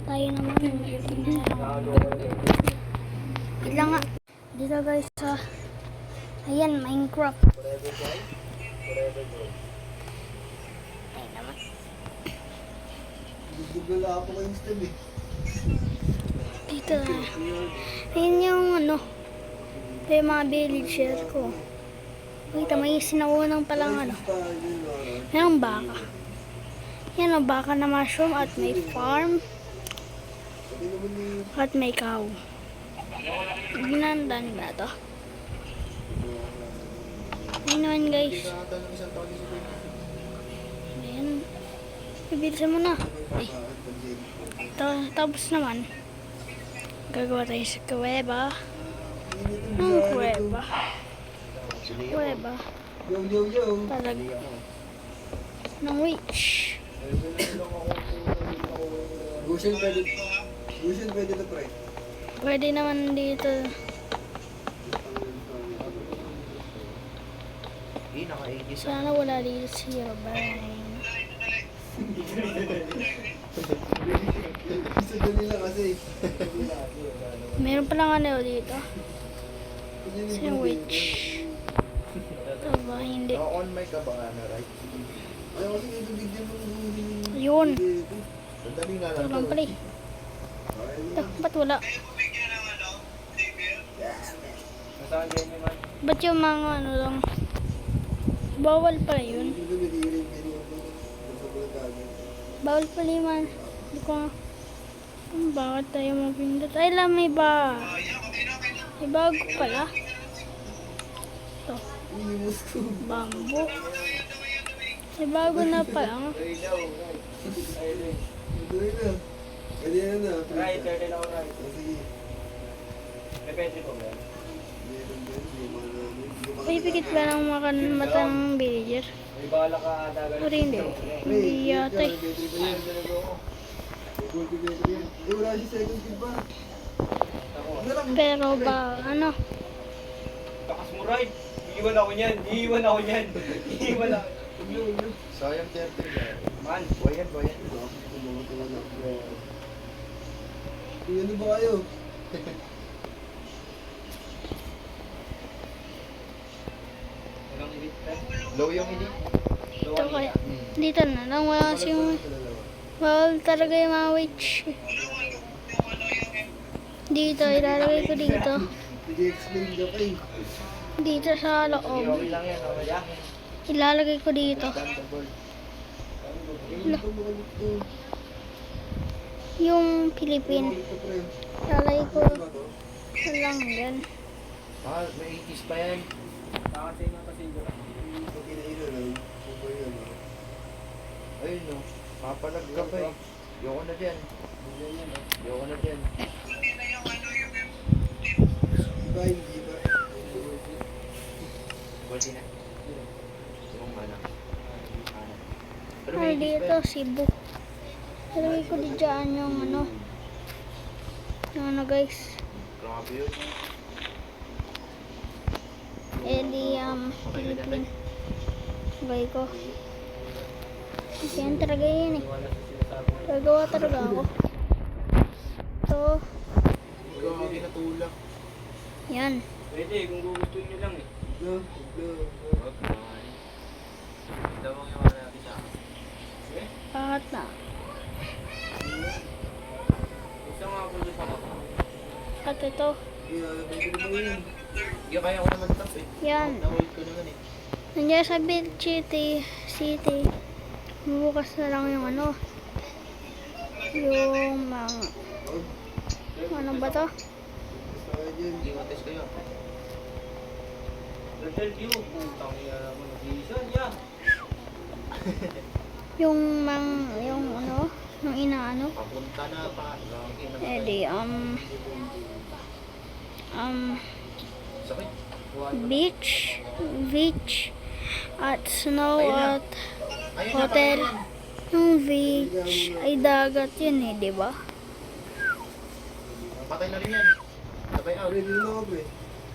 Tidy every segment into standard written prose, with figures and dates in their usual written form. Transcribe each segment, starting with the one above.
tayo naman ilang nga dito guys sa ayan Minecraft. Ayun naman. Gugula ako kayo stab eh. Dito na. Ayun yung ano. Ito yung mga villager ko. Wait, may sinaunang palang ano. Yan ang baka. Yan ang baka na mushroom at may farm. At may cow. Ginandaan ba ito? Ayun naman guys. Ayan. Ibilisan mo na. Ay. Tapos naman. Gagawa tayo sa kuweba. Ang kuweba. Sa kuweba. Talag. Ng witch. Gushin pwede. Gushin pwede to pre. Pwede naman dito. Sana wala dito si Robin. Gusto doon nila kasi. Meron palang ano dito. Si witch. Ito ba? Hindi. On mic ka ba ano, right? Ayaw kasi dito bigyan mo. Yun. Sandali nga Ito lang. lang pala eh. Ito, ba't wala? Ba't yung mga ano lang? Bawal pala yun. Bawal pala yung mga. Hindi ko nga. Bakit tayo mapindot? Ay lang, may ba? May bago pala. Ito. Bamboo. May bago na pala. Pwede na. Right, pwede na ako right. Sige. Depende po ba? May pikit ba ng mata ng villager? May bala ka dagal. O hindi. Hindi yata eh. Wala si second kid pa. Pero ba, ano? Takas mo right. Iiwan ako niyan. Iiwan ako niyan. Iiwan ako. Sayang 30 Man. Bayan. Ano ba kayo? Walang edit na. Low yung hindi? Ito kaya. Dito na lang. Wala kasi yung... Bawal talaga yung mga witch. Dito, ilalagay ko dito. Nag-explain ka pa eh. Dito sa loob. Okay lang yan. Okay lang. Ilalagay ko dito. Yung Philippine. Ilalagay ko lang yan. Ah, may 80s pa yan. Nakasay na kasi yun. Ayun no. Papalag ka pa eh. Yoko na dyan. Yoko na dyan. Iba hindi ba? Pwede na. Yung mana. Ay, dito, Cebu. Ilalagay ko dyan yung ano. Yung ano guys. Grabe yun. Philippine. Bagay ko. Yan talaga yun eh. Gagawa talaga ako. Ito. Grabe na tulak. Yan. Pwede kung gugustuhin nyo lang eh. Wag naman. Dawang yung mga natin sa akin. Eh? Pahat na. Isa mga pulo sa mga. At ito. Hindi kaya ko naman tap eh. Yan. Na-hold ko naman eh. Nandiyan sa Beach City. Bukas na lang yung ano. Yung mga... Ano ba to? Hindi mo test kayo. Hotel view. Putang ina mo. Nag-iisa niya. Yung ano? Yung inaano? Papunta na pa. Eh di, Sakit. beach at snow Ayun na. at Ayun na, hotel. ayun. Yung beach ay dagat yun eh, di ba? Patay na rin yan. Sabay out. Ready na ako eh.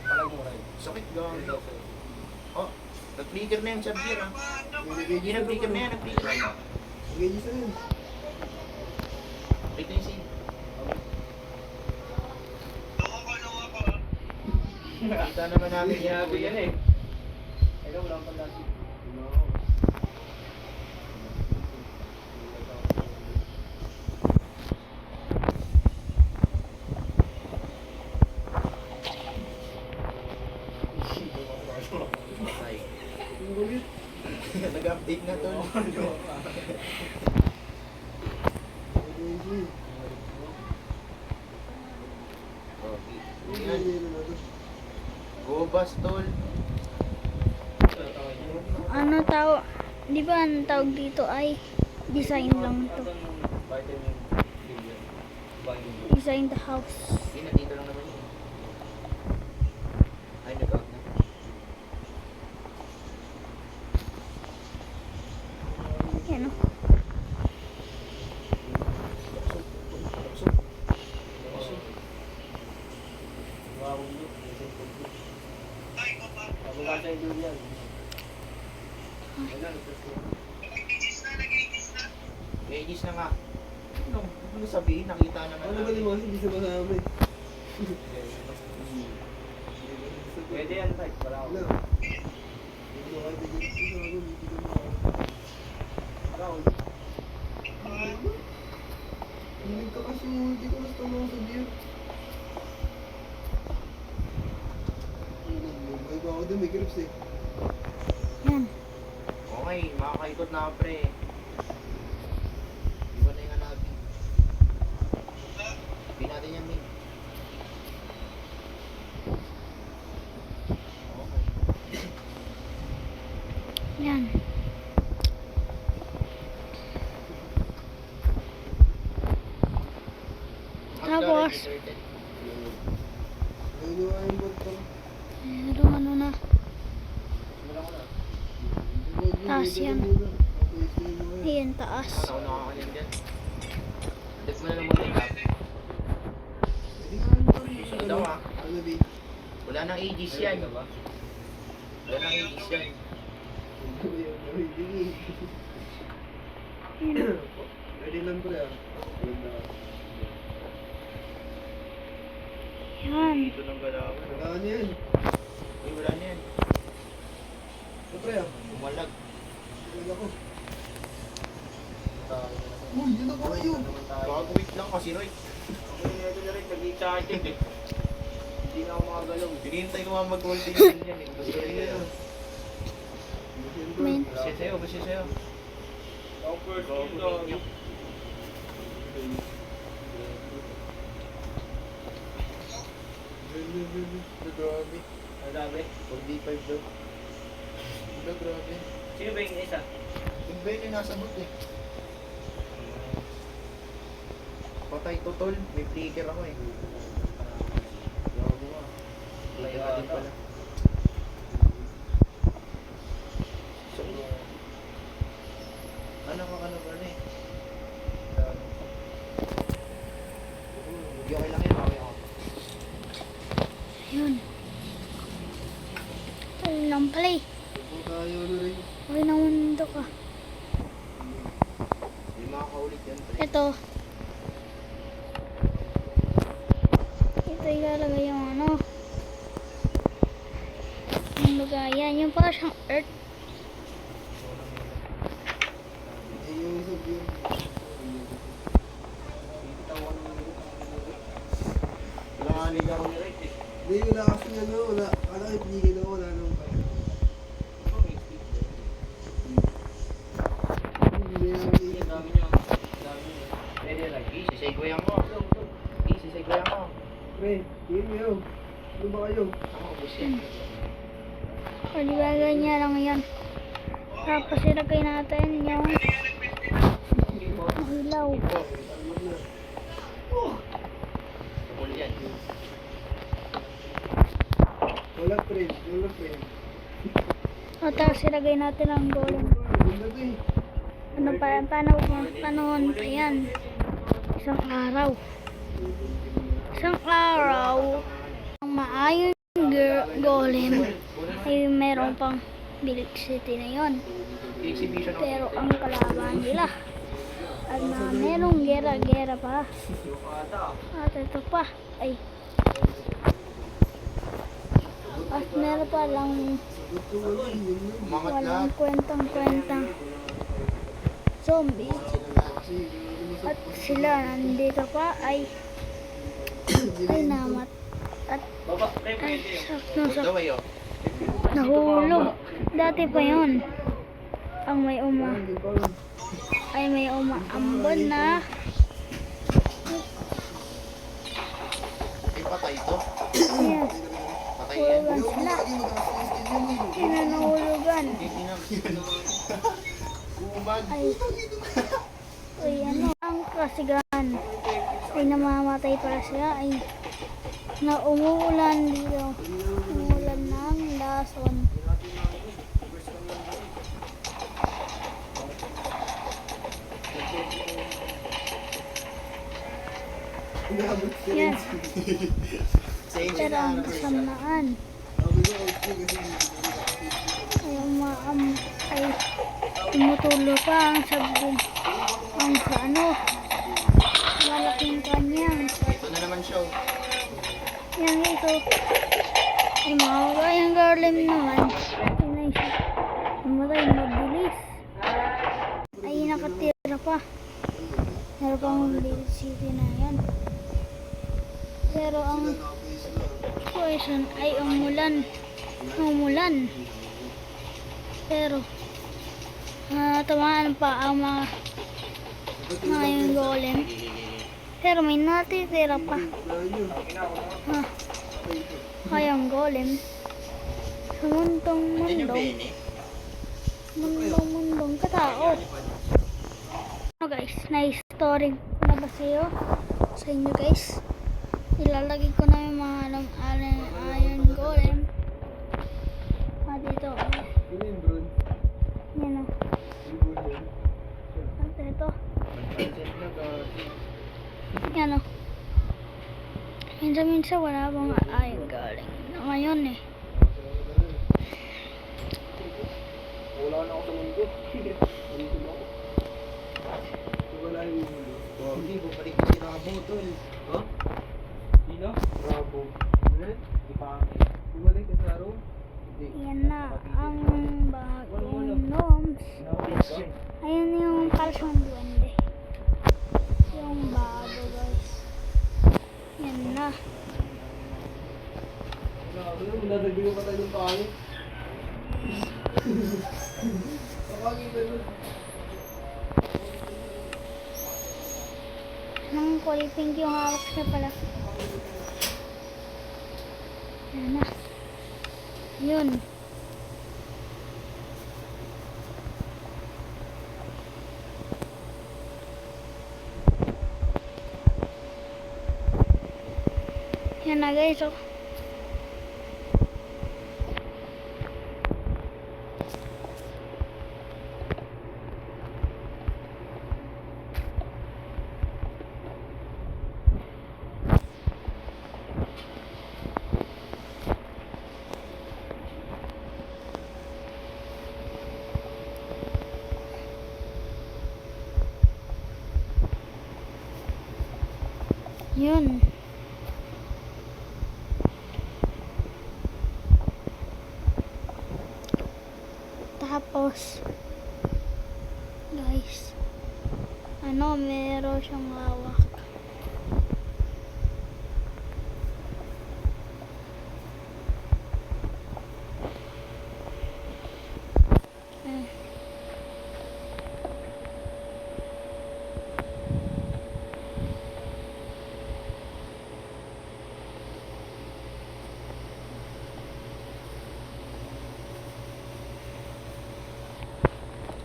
Palag mo rin. Sakit gawin daw. Oh, nag-flicker na yung sabir ah. Hindi nag-flicker na yan, nag-flicker na yan. Sige, isa yun. Flicker na yung scene. Kita naman namin yan. Sinabi yan eh. Ikaw wala pa lagi. Ay. Nag-update na to. Go bastol. Ano tawag? Di ba ang tawag dito ay design lang to. Vitamin D. Design the house. Hindi na dito lang naman yun. Ay, nag-out na. Yan o. Abogado yung Julian. May aegis na nga. Ano sabihin? Nakita naman Ano ba mo? Hindi sa masama eh. Pwede yan, type. Wala ako. Wala. Hindi mo kahit nagigit sa ako. Hindi ko Wala ako. Hilig ka kasi hindi ko gusto mo sa beer. May ba ako doon? May grips eh. Yan. Okay, makakaikot na ako pre. Iba na yung hanabi. Sabi natin yan, Mig. Okay. Yan. Tapos, Ayun yung ayun bot ko. pero ano na. Taas yan. Ayan, taas. Ano ka kanyan dyan? Dip mo na lang muna yung tap. Susunod daw ah. Ano ba? Wala nang aegis yan. Wala nang aegis yan. Ready lang pre ah. Yan. Dito lang galawan. Wala ano yan. Uy, wala na yan. Ito pre ah. Umalag. Wala ko. Uy, yun ako kayo. Baka wait lang kasi Roy. Ito na rin, nag-i-charging eh. Hindi na ako makagalaw. Pinintay ko nga mag-voltage din yan eh. Gusto rin yan. May, Basta sa'yo, basta sa'yo. Ako first Go, yun go, to. go. Grabe. Ang dami. 4D5 daw. Grabe. Sino ba yung isa? Yung ba yun yung nasa boot eh? Patay tutol. May flicker ako eh. Grabe mo ah. Patay ka din pala. So, ano ka ba na eh? Hindi okay lang yan. Okay ako. yun. Ayun lang pala eh. Kung tayo na rin. Okay na mundo ka. Hindi makakaulit yan. Pre. Ito. Ito ilalagay yung ano. Yung lagayan. Yung para siyang earth. Eh yung sa beer. Wala nga nila ako. Hindi, wala kasi ano. Wala. Wala kayo pinigil ako. Wala nang pa. Hindi na Ang dami niyo. Ang dami niyo. Pwede lang. Easy, segue ako. Easy, segue ako. Pre, yun yun. Ano ba kayo? Ako, bus yan. O di ba ganyan lang yan. Tapos ilagay natin yung ilaw. Tukol yan. Wala pre. Wala pre. O tapos ilagay natin ang golem. Ganda to eh. Ano pa, paano yan? Isang araw. Isang araw, ang maayong golem ay meron pang Bilik City na yon. Exhibition ako. Pero ang kalaban nila at na merong gera-gera pa. Yung ata. At ito pa ay At meron pa lang Umangat lahat. walang kwentang-kwentang zombie. At sila nandito pa ay namat. At ay Ito ba yun? nahulog. Dati pa yun. Ang may umaambon na Ay, patay ito. yes, Patay yan. hulugan sila. Nahulugan. Umag. Ay ano, ang kasigan ay namamatay para sila ay na umuulan dito. Umuulan ng lason. Yan. Pero ang kasamaan ay tumutulo pa ang sabon ang sa ano malaking kanyang Ito na naman siya. Oh. yan ito ay makakagay ang garlim naman yun siya namatay mabilis ay nakatira pa meron pang little city na yan pero ang situation ay umulan pero tamaan pa ang mga yung golem pero may natitira pa kayang golem sa Yan yung Benny. mundong katao. So guys, na-story ko na ba sa inyo guys? Ilalagay ko na yung mga iron golem. Dito. Yan o. At ito. Yan o. Minsan wala bang iron golem. Ngayon eh. Wala na ako sa mundo. Wala yung mundo. Hindi, bumalik ko si Rabo, tol. Ha? Sino? Bravo. Di pa kami. Bumalik ka sa araw? Yan na ang bagong gnomes. Ayan yung kalsong duwende. Yung bago guys. Yan na. Nadagdagan pa tayo ng pangit. Nakakita nun. Nang kulay pink yung hawak siya pala. Yan na. Yun. Yan na guys. Oh. Yun. Tapos, guys, meron siyang hawak.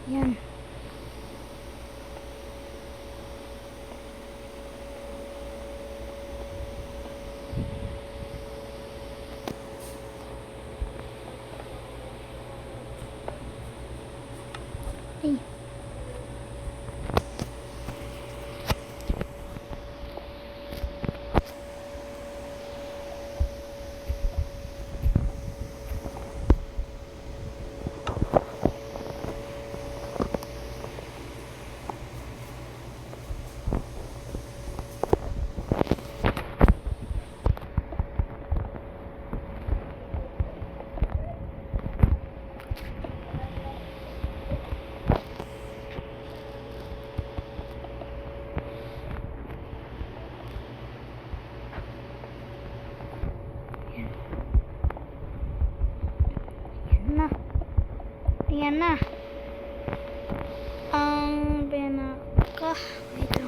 Yan. Ay. Yan na. Ang pinaka... Ito.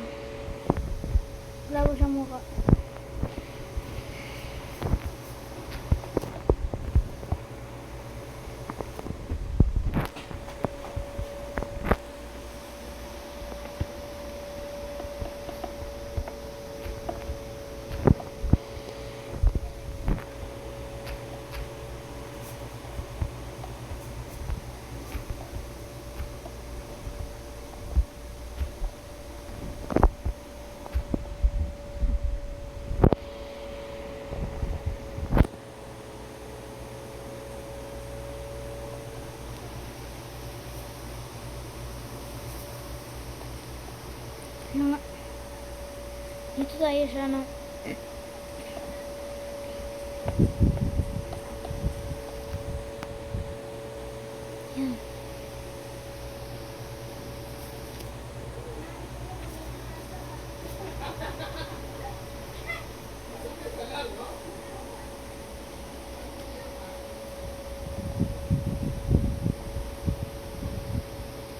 Wala ko sa mukha. Ano nga? Dito tayo sa ano. Yan.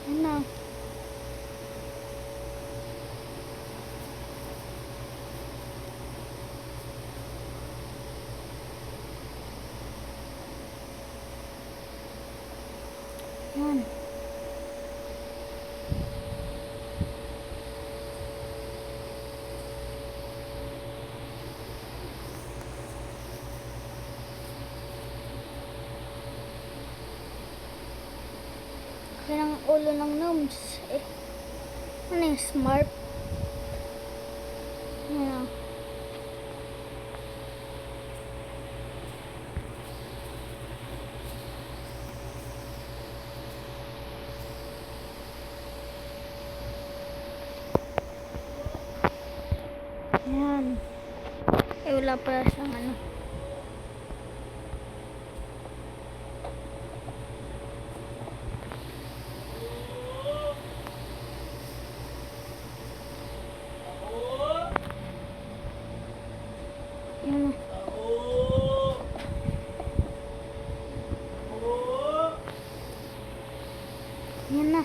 Ano? Yan. Kaya ang ulo ng gnomes. Eh, ano yung smart? Yan. Yan. Eh, wala pala siyang ano. Yan na. Yan na.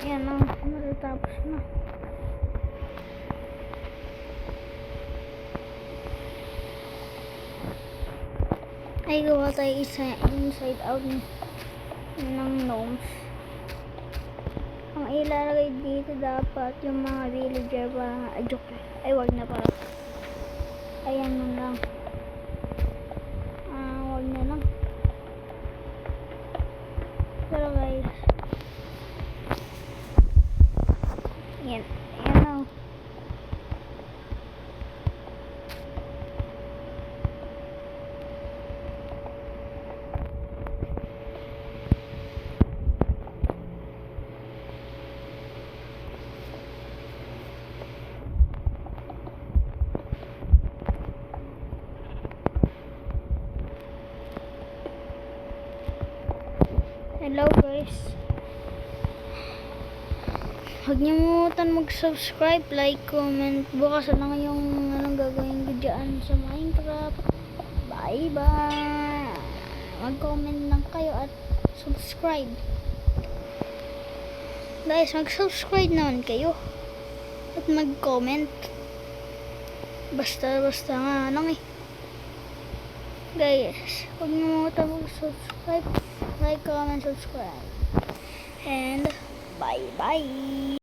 Yan na. Matatapos na. Ay, gawa tayo isa inside out ng gnomes. Ang ilalagay dito dapat yung mga villager para joke. Ay, wag na para. Ayan mo lang. Wag na lang. Pero guys. Yan. Yan na. Hello guys. Huwag niyo mumutan mag-subscribe, like, comment. Bukas na lang yung anong gagawin ko dyan sa Minecraft. Bye bye. Mag-comment lang kayo at subscribe. Guys, mag-subscribe naman kayo. At mag-comment. Basta nga lang eh. Guys, huwag niyo mumutan mag-subscribe. Like, comment, subscribe. And bye bye.